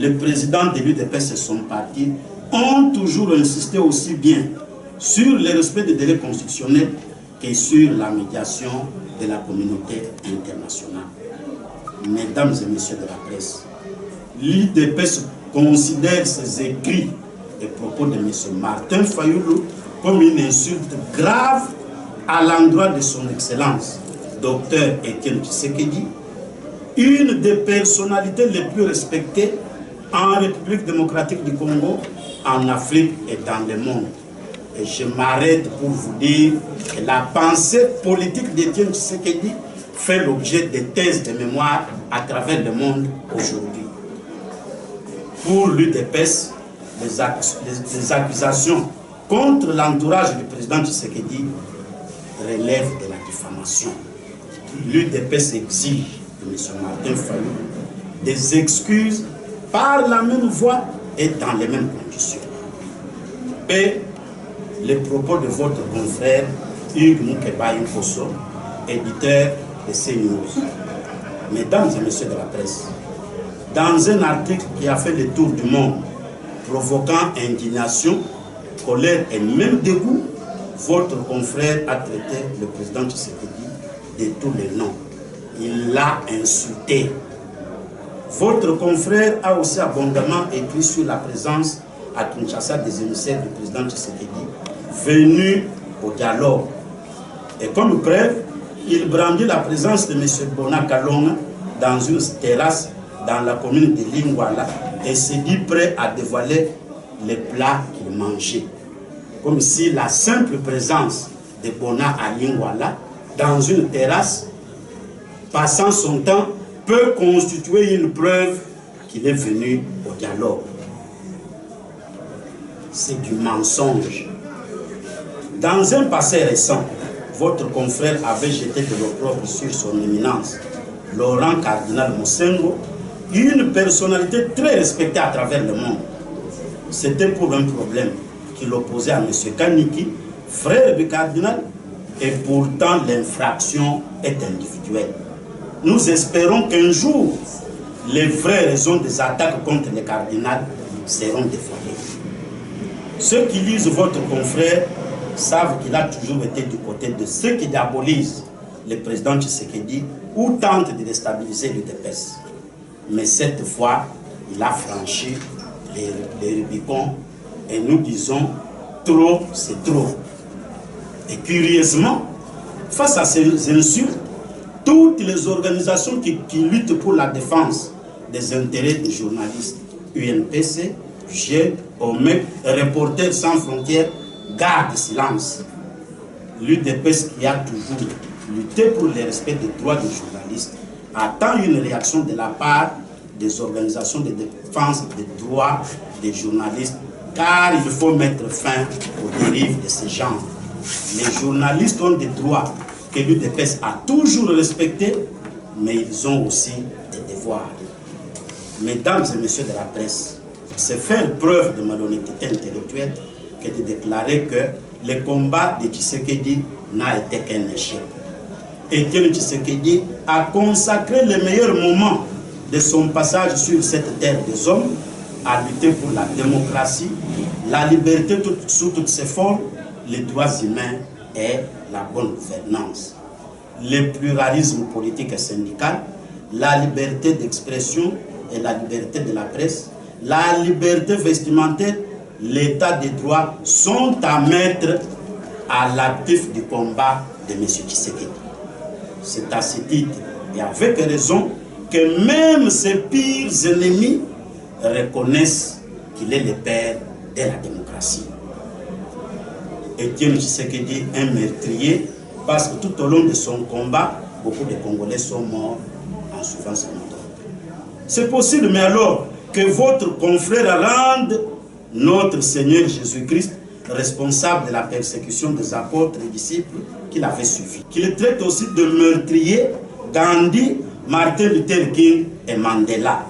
le président de l'UDPS et son parti ont toujours insisté aussi bien sur le respect des délais constitutionnels que sur la médiation de la communauté internationale. Mesdames et messieurs de la presse, l'UDPS considère ces écrits et propos de M. Martin Fayulu comme une insulte grave à l'endroit de son Excellence, Dr Étienne Tshisekedi, une des personnalités les plus respectées en République démocratique du Congo, en Afrique et dans le monde. Et je m'arrête pour vous dire que la pensée politique d'Étienne Tshisekedi fait l'objet de thèses de mémoire à travers le monde aujourd'hui. Pour l'UDPS, les accusations contre l'entourage du président Tshisekedi relèvent de la diffamation. L'UDPS exige de M. Martin Fayulu des excuses par la même voie et dans les mêmes conditions. Et les propos de votre confrère Hugues Moukeba Inkosso, éditeur de CNews. Mesdames et messieurs de la presse, dans un article qui a fait le tour du monde, provoquant indignation, colère et même dégoût, votre confrère a traité le président Tshisekedi de tous les noms. Il l'a insulté. Votre confrère a aussi abondamment écrit sur la présence à Kinshasa des émissaires du président Tshisekedi venus au dialogue. Et comme preuve, il brandit la présence de M. Bona Kalonga dans une terrasse dans la commune de Lingwala et se dit prêt à dévoiler les plats qu'il mangeait. Comme si la simple présence de Bona à Lingwala dans une terrasse, passant son temps, peut constituer une preuve qu'il est venu au dialogue. C'est du mensonge. Dans un passé récent, votre confrère avait jeté de l'opprobre sur son éminence, Laurent Cardinal Mosengo, une personnalité très respectée à travers le monde. C'était pour un problème qui l'opposait à M. Kaniki, frère du cardinal, et pourtant l'infraction est individuelle. Nous espérons qu'un jour, les vraies raisons des attaques contre le cardinal seront dévoilées. Ceux qui lisent votre confrère savent qu'il a toujours été du côté de ceux qui diabolisent le président Tshisekedi ou tentent de déstabiliser l'UDPS. Mais cette fois, il a franchi les Rubicons et nous disons trop, c'est trop. Et curieusement, face à ces insultes, toutes les organisations qui luttent pour la défense des intérêts des journalistes, UNPC, GIE, OMEC, Reporters sans frontières, gardent silence. L'UDPS qui a toujours lutté pour le respect des droits des journalistes attend une réaction de la part des organisations de défense des droits des journalistes, car il faut mettre fin aux dérives de ces gens. Les journalistes ont des droits que l'UDPS a toujours respectés, mais ils ont aussi des devoirs. Mesdames et messieurs de la presse, c'est faire preuve de malhonnêteté intellectuelle que de déclarer que le combat de Tshisekedi n'a été qu'un échec. Étienne Tshisekedi a consacré les meilleurs moments de son passage sur cette terre des hommes à lutter pour la démocratie, la liberté sous toutes ses formes, les droits humains et la bonne gouvernance. Le pluralisme politique et syndical, la liberté d'expression et la liberté de la presse, la liberté vestimentaire, l'état des droits sont à mettre à l'actif du combat de M. Tshisekedi. C'est à ce titre et avec raison que même ses pires ennemis reconnaissent qu'il est le père de la démocratie. Étienne Tshisekedi est un meurtrier parce que tout au long de son combat, beaucoup de Congolais sont morts en souffrance et mort. C'est possible, mais alors que votre confrère rende notre Seigneur Jésus-Christ responsable de la persécution des apôtres et disciples qu'il avait suivis. Qu'il traite aussi de meurtriers Gandhi, Martin Luther King et Mandela.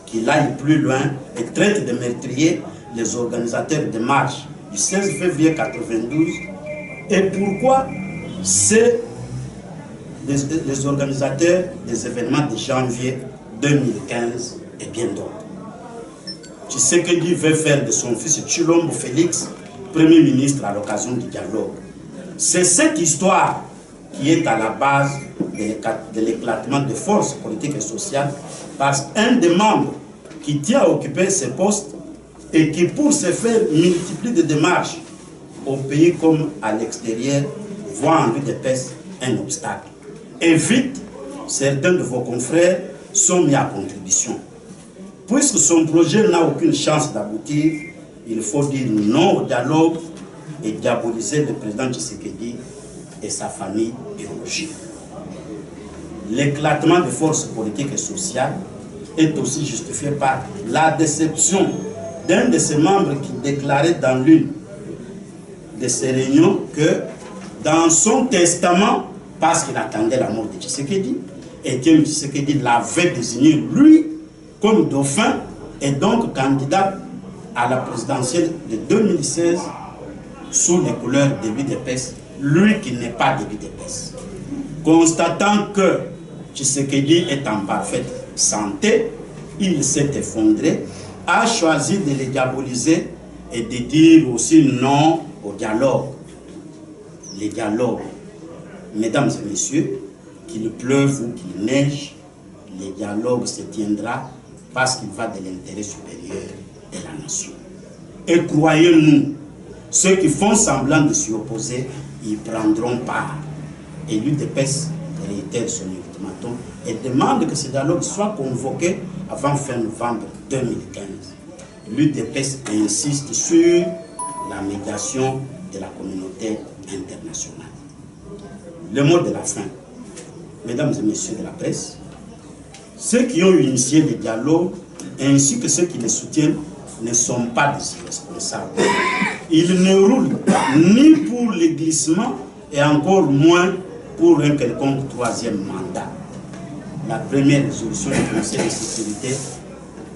Qu'il aille plus loin et traite de meurtriers les organisateurs de marche du 16 février 1992. Et pourquoi c'est les organisateurs des événements de janvier 2015 et bien d'autres. Tshisekedi veut faire de son fils Tshilombo Félix Premier ministre à l'occasion du dialogue. C'est cette histoire qui est à la base de l'éclatement de forces politiques et sociales, parce qu'un des membres qui tient à occuper ce poste et qui, pour se faire, multiplie des démarches au pays comme à l'extérieur, voit en lui de peste un obstacle. Et vite, certains de vos confrères sont mis à contribution. Puisque son projet n'a aucune chance d'aboutir, il faut dire non au dialogue et diaboliser le président Tshisekedi et sa famille biologique. L'éclatement des forces politiques et sociales est aussi justifié par la déception d'un de ses membres qui déclarait dans l'une de ces réunions que dans son testament, parce qu'il attendait la mort de Tshisekedi, et que Tshisekedi l'avait désigné lui comme dauphin et donc candidat à la présidentielle de 2016 sous les couleurs de l'UDPS, lui qui n'est pas de l'UDPS. Constatant que Tshisekedi est en parfaite santé, il s'est effondré, a choisi de les diaboliser et de dire aussi non au dialogue. Les dialogues, mesdames et messieurs, qu'il pleuve ou qu'il neige, le dialogue se tiendra parce qu'il va de l'intérêt supérieur de la nation. Et croyez-nous, ceux qui font semblant de s'y opposer, ils prendront part. Et l'UDPS réitère son ultimatum et demande que ce dialogue soit convoqué avant fin novembre 2015. L'UDPS insiste sur la médiation de la communauté internationale. Le mot de la fin, mesdames et messieurs de la presse, ceux qui ont initié le dialogue ainsi que ceux qui les soutiennent ne sont pas des irresponsables. Ils ne roulent ni pour le glissement et encore moins pour un quelconque troisième mandat. La première résolution du Conseil de sécurité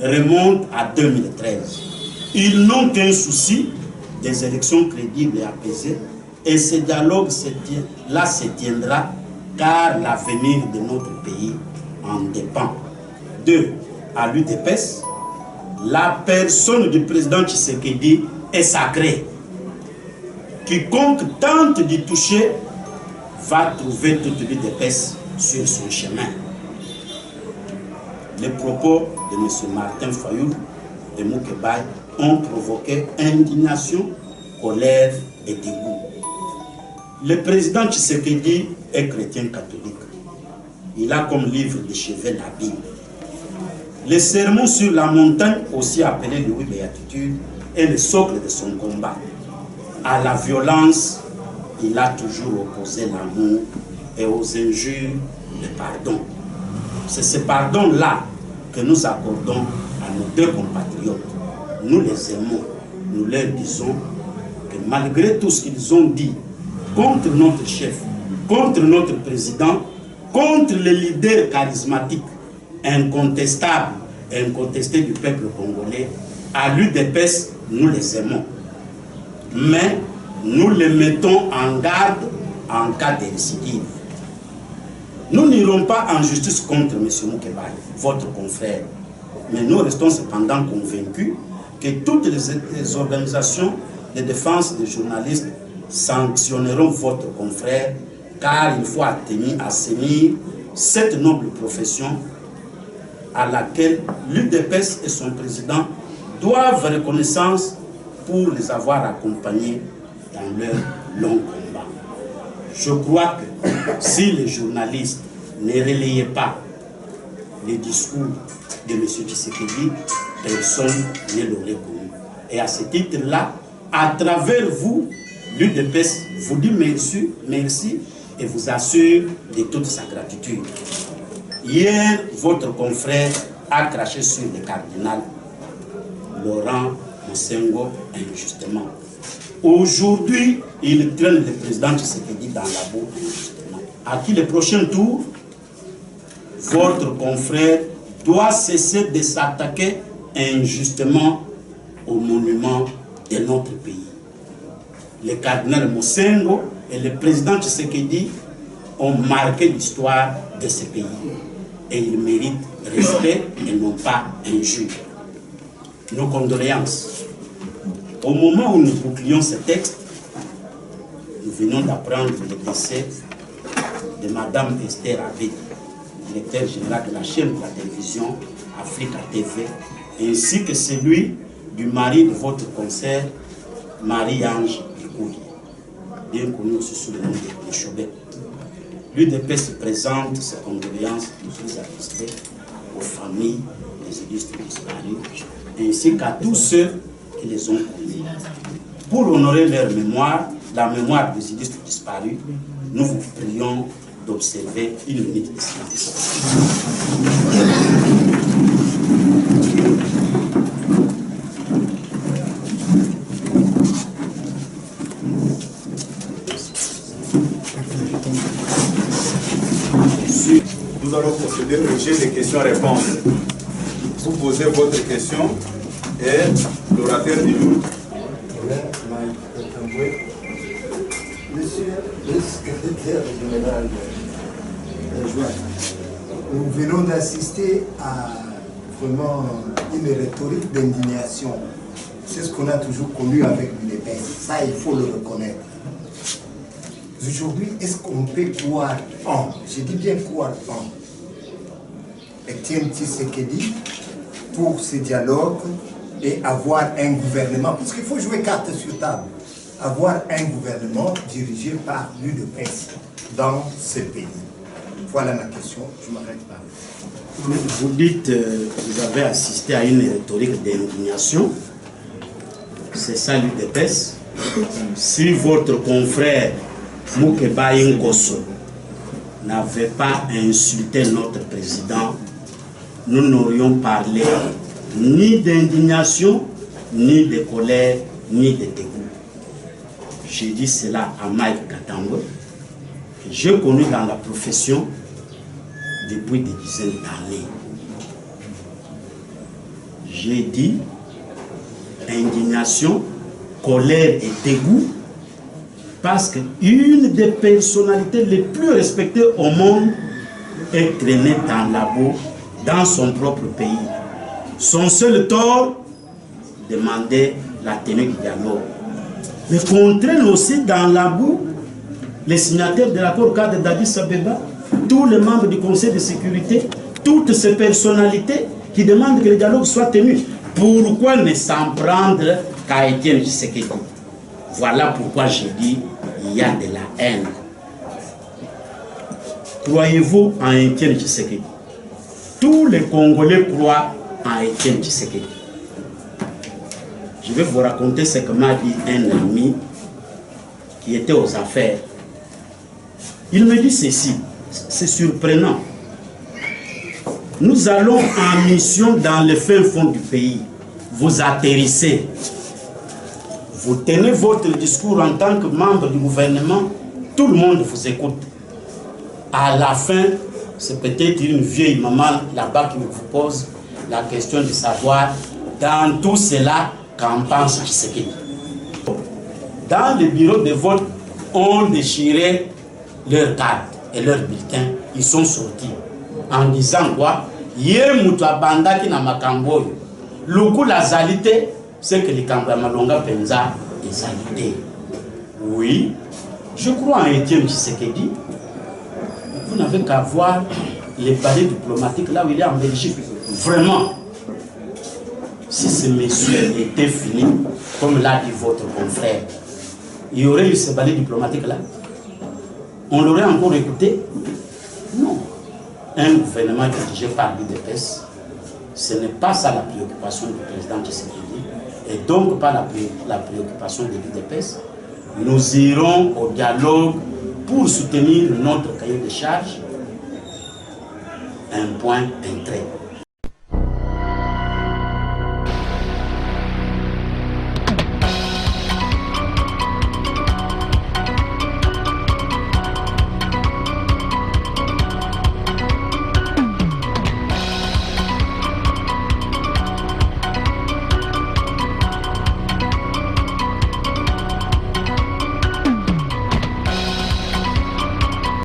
remonte à 2013. Ils n'ont qu'un souci des élections crédibles et apaisées, et ce dialogue là se tiendra car l'avenir de notre pays en dépend. 2. À l'UDPS, la personne du président Tshisekedi est sacrée. Quiconque tente d'y toucher va trouver toute l'UDPS sur son chemin. Les propos de M. Martin Fayoul et Moukebaye ont provoqué indignation, colère et dégoût. Le président Tshisekedi est chrétien catholique. Il a comme livre de chevet la Bible. Le sermon sur la montagne, aussi appelé les 8 béatitudes, est le socle de son combat. À la violence, il a toujours opposé l'amour et aux injures, le pardon. C'est ce pardon-là que nous accordons à nos deux compatriotes. Nous les aimons, nous leur disons que malgré tout ce qu'ils ont dit contre notre chef, contre notre président, contre les leaders charismatiques, incontestables et incontestés du peuple congolais, à l'UDPS, nous les aimons. Mais nous les mettons en garde en cas de récidive. Nous n'irons pas en justice contre M. Moukebaye, votre confrère, mais nous restons cependant convaincus que toutes les organisations de défense des journalistes sanctionneront votre confrère, car il faut assainir cette noble profession à laquelle l'UDPS et son président doivent reconnaissance pour les avoir accompagnés dans leur long combat. Je crois que si les journalistes ne relayaient pas les discours de M. Tshisekedi, personne ne l'aurait connu. Et à ce titre-là, à travers vous, l'UDPS vous dit merci et vous assure de toute sa gratitude. Hier, votre confrère a craché sur le cardinal Laurent Mosengo injustement. Aujourd'hui, il traîne le président Tshisekedi dans la boue injustement. À qui le prochain tour, votre confrère doit cesser de s'attaquer injustement au monument de notre pays. Le cardinal Mosengo et le président Tshisekedi ont marqué l'histoire de ce pays. Et ils méritent respect et non pas injure. nos condoléances. Au moment où nous bouclions ce texte, nous venons d'apprendre le décès de Madame Esther Abedi, directeur général de la chaîne de la télévision Africa TV, ainsi que celui du mari de votre concert, Marie-Ange Bikouli, bien connu aussi sous le nom de Chobet. L'UDPS présente ses condoléances les plus attristées aux familles des illustres disparus, ainsi qu'à tous ceux qui les ont connus. Pour honorer leur mémoire, la mémoire des illustres disparus, nous vous prions d'observer une minute de silence. Nous allons procéder au jeu des questions-réponses. Vous posez votre question et l'orateur du jour. Monsieur le secrétaire général, nous venons d'assister à vraiment une rhétorique d'indignation. C'est ce qu'on a toujours connu avec l'UDPS. Ça, il faut le reconnaître. Aujourd'hui, est-ce qu'on peut croire en, je dis bien croire en, Etienne Tshisekedi pour ce dialogue et avoir un gouvernement, parce qu'il faut jouer carte sur table, avoir un gouvernement dirigé par l'UDPS dans ce pays. Voilà ma question, je m'arrête pas. Vous dites, vous avez assisté à une rhétorique d'indignation, c'est ça l'UDPS. Si votre confrère Moukeba Ngosso n'avait pas insulté notre président, nous n'aurions parlé ni d'indignation, ni de colère, ni de dégoût. J'ai dit cela à Mike Katangwe, que j'ai connu dans la profession depuis des dizaines d'années. J'ai dit indignation, colère et dégoût, parce qu'une des personnalités les plus respectées au monde est traînée dans la boue dans son propre pays. Son seul tort, demander la tenue du dialogue. Mais qu'on traîne aussi dans la boue les signataires de l'accord cadre d'Addis Abeba, tous les membres du Conseil de sécurité, toutes ces personnalités qui demandent que le dialogue soit tenu. Pourquoi ne s'en prendre qu'à Etienne Tshisekedi? Voilà pourquoi j'ai dit il y a de la haine. Croyez-vous en Etienne Tshisekedi? Tous les Congolais croient en Etienne Tshisekedi. Je vais vous raconter ce que m'a dit un ami qui était aux affaires. Il me dit ceci, c'est surprenant. Nous allons en mission dans le fin fond du pays. Vous atterrissez. Vous tenez votre discours en tant que membre du gouvernement. Tout le monde vous écoute. À la fin, c'est peut-être une vieille maman là-bas qui vous pose la question de savoir dans tout cela qu'en pense Tshisekedi. Dans le bureau de vote, on déchirait leurs cartes et leurs bulletins. Ils sont sortis en disant quoi? Yé mutabanda ki na makamboyo. Luku la zalité, c'est que les Kamba Malonga Penza est zalité. Oui, je crois en Etienne Tshisekedi. Vous n'avez qu'à voir les palais diplomatiques là où il est en Belgique. Vraiment, si ce monsieur était fini, comme l'a dit votre confrère, il y aurait eu ce palais diplomatique là. On l'aurait encore écouté? Non. Un gouvernement dirigé par l'UDPS, ce n'est pas ça la préoccupation du président Tshisekedi, et donc pas la préoccupation de l'UDPS. Nous irons au dialogue pour soutenir notre cahier de charges. Un point, un trait.